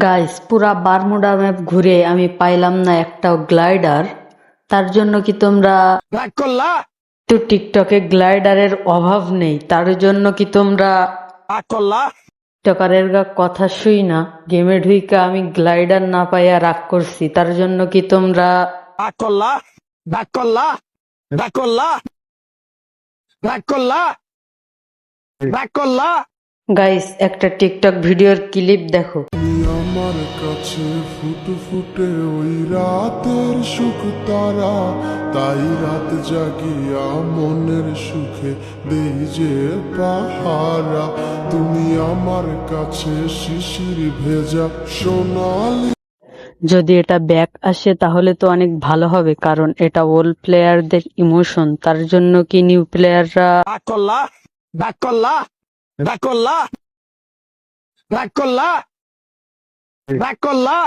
Guys, পুরা Bermuda map ঘুরে আমি পাইলাম না একটাও গ্লাইডার। তার জন্য কি তোমরা রাগ করলা তো টিকটকে গ্লাইডারের অভাব নেই, তার জন্য কি তোমরা রাগ করলা টিকটকারের কথা শুই না গেমে ঢুইকা আমি গ্লাইডার না পাইয়া রাগ করছি, তার জন্য কি তোমরা রাগ করলা রাগ করলা রাগ করলা রাগ করলা রাগ করলা গাইস একটা টিকটক ভিডিওর ক্লিপ দেখো। তুমি আমার কাছে ফুটফুটে ওই রাতের সুখ তারা, তাই রাত জাগিয়া মনের সুখে দেই যে পাহারা। তুমি আমার কাছে শিশির ভেজা সোনালি। যদি এটা ব্যাক আসে তাহলে তো অনেক ভালো হবে, কারণ এটা ওল্ড প্লেয়ারদের ইমোশন, তার জন্য কি নিউ প্লেয়াররা রাগ করলা রাগ করলা রাগ করলা রাগ করলা রাগ করলা